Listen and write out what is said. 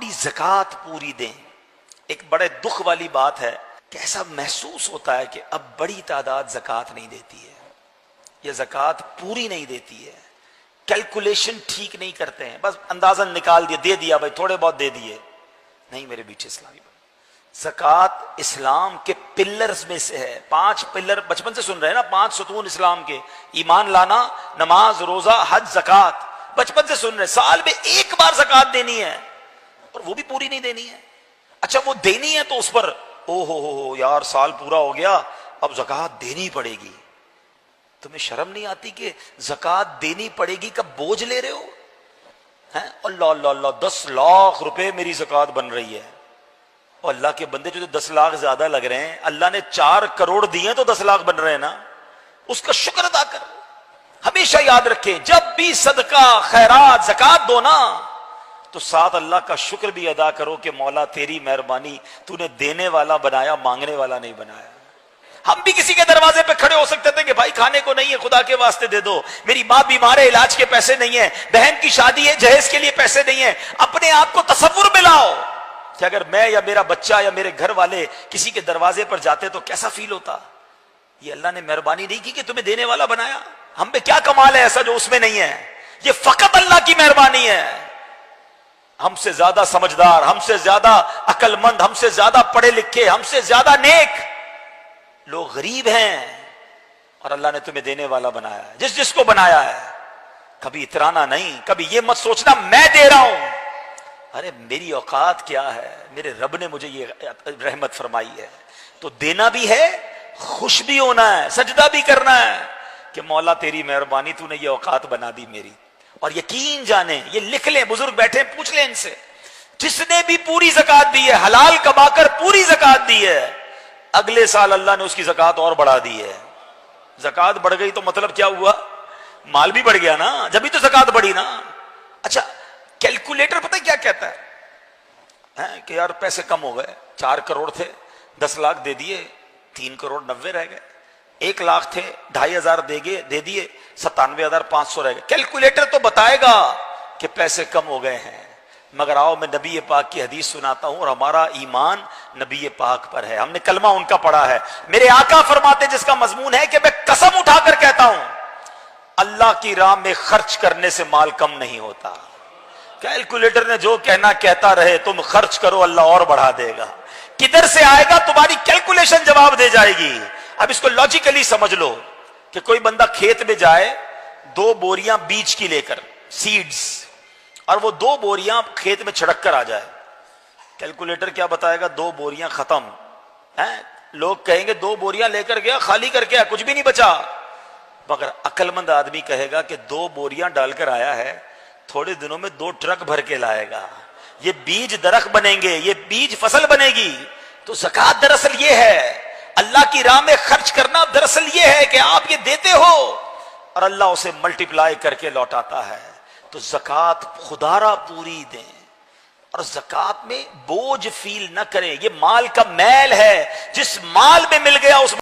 اپنی زکوٰۃ پوری دیں۔ ایک بڑے دکھ والی بات ہے کہ ایسا محسوس ہوتا ہے کہ اب بڑی تعداد زکوٰۃ نہیں دیتی ہے، یہ زکوٰۃ پوری نہیں دیتی ہے، کیلکولیشن ٹھیک نہیں کرتے ہیں، بس اندازن نکال دیا، دے دیا بھائی، تھوڑے بہت دے دیے۔ نہیں میرے بیٹے اسلامی بات، زکوٰۃ اسلام کے پلرز میں سے ہے۔ 5 پلر بچپن سے سن رہے ہیں نا، 5 ستون اسلام کے: ایمان لانا، نماز، روزہ، حج، زکوٰۃ۔ بچپن سے سن رہے، سال میں ایک بار زکوٰۃ دینی ہے اور وہ بھی پوری نہیں دینی ہے۔ اچھا وہ دینی ہے تو اس پر او ہو یار سال پورا ہو گیا اب زکوٰۃ دینی پڑے گی۔ تمہیں شرم نہیں آتی کہ زکوٰۃ دینی پڑے گی کا بوجھ لے رہے ہو؟ اللہ اللہ اللہ، 10 لاکھ روپے میری زکوٰۃ بن رہی ہے۔ اور اللہ کے بندے، جو 10 لاکھ زیادہ لگ رہے ہیں، اللہ نے 4 کروڑ دیے تو 10 لاکھ بن رہے ہیں نا، اس کا شکر ادا کر۔ ہمیشہ یاد رکھیں جب بھی صدقہ، خیرات، زکوٰۃ دو نا تو ساتھ اللہ کا شکر بھی ادا کرو کہ مولا تیری مہربانی، تو نے دینے والا بنایا، مانگنے والا نہیں بنایا۔ ہم بھی کسی کے دروازے پہ کھڑے ہو سکتے تھے کہ بھائی کھانے کو نہیں ہے، خدا کے واسطے دے دو، میری ماں بیمار ہے، علاج کے پیسے نہیں ہیں، بہن کی شادی ہے، جہیز کے لیے پیسے نہیں ہیں۔ اپنے آپ کو تصور میں لاؤ کہ اگر میں یا میرا بچہ یا میرے گھر والے کسی کے دروازے پر جاتے تو کیسا فیل ہوتا۔ یہ اللہ نے مہربانی نہیں کی کہ تمہیں دینے والا بنایا؟ ہم پہ کیا کمال ہے ایسا جو اس میں نہیں ہے؟ یہ فقط اللہ کی مہربانی ہے۔ ہم سے زیادہ سمجھدار، ہم سے زیادہ عقل مند، ہم سے زیادہ پڑھے لکھے، ہم سے زیادہ نیک لوگ غریب ہیں، اور اللہ نے تمہیں دینے والا بنایا ہے۔ جس کو بنایا ہے کبھی اترانا نہیں، کبھی یہ مت سوچنا میں دے رہا ہوں، ارے میری اوقات کیا ہے، میرے رب نے مجھے یہ رحمت فرمائی ہے تو دینا بھی ہے، خوش بھی ہونا ہے، سجدہ بھی کرنا ہے کہ مولا تیری مہربانی، تو نے یہ اوقات بنا دی میری۔ اور یقین جانیں، یہ لکھ لیں، بزرگ بیٹھے پوچھ لیں ان سے، جس نے بھی پوری زکوٰۃ دی ہے، حلال کما کر پوری زکوٰۃ دی ہے، اگلے سال اللہ نے اس کی زکوٰۃ اور بڑھا دی ہے۔ زکوٰۃ بڑھ گئی تو مطلب کیا ہوا؟ مال بھی بڑھ گیا نا، جبھی تو زکوٰۃ بڑھی نا۔ اچھا کیلکولیٹر پتہ کیا کہتا ہے کہ یار پیسے کم ہو گئے، 4 کروڑ تھے، 10 لاکھ دے دیے، 3 کروڑ 90 رہ گئے، 1 لاکھ تھے، 2,500 دے دیے، 97,500 رہ گئے۔ کیلکولیٹر تو بتائے گا کہ پیسے کم ہو گئے ہیں، مگر آؤ میں نبی پاک کی حدیث سناتا ہوں، اور ہمارا ایمان نبی پاک پر ہے، ہم نے کلمہ ان کا پڑھا ہے۔ میرے آقا فرماتے جس کا مضمون ہے کہ میں قسم اٹھا کر کہتا ہوں اللہ کی راہ میں خرچ کرنے سے مال کم نہیں ہوتا۔ کیلکولیٹر نے جو کہنا کہتا رہے، تم خرچ کرو اللہ اور بڑھا دے گا۔ کدھر سے آئے گا تمہاری کیلکولیشن جواب دے جائے گی۔ اب اس کو لاجیکلی سمجھ لو کہ کوئی بندہ کھیت میں جائے 2 بوریاں بیج کی لے کر، سیڈز، اور وہ 2 بوریاں کھیت میں چھڑک کر آ جائے، کیلکولیٹر کیا بتائے گا؟ 2 بوریاں ختم ہیں۔ لوگ کہیں گے 2 بوریاں لے کر گیا، خالی کر کے کچھ بھی نہیں بچا، مگر عقل مند آدمی کہے گا کہ 2 بوریاں ڈال کر آیا ہے، تھوڑے دنوں میں 2 ٹرک بھر کے لائے گا، یہ بیج درخت بنیں گے، یہ بیج فصل بنے گی۔ تو زکوٰۃ دراصل یہ ہے، اللہ کی راہ میں خرچ کرنا دراصل یہ ہے کہ آپ یہ دیتے ہو اور اللہ اسے ملٹیپلائی کر کے لوٹاتا ہے۔ تو زکوٰۃ خدا را پوری دیں، اور زکوٰۃ میں بوجھ فیل نہ کریں، یہ مال کا میل ہے، جس مال میں مل گیا اس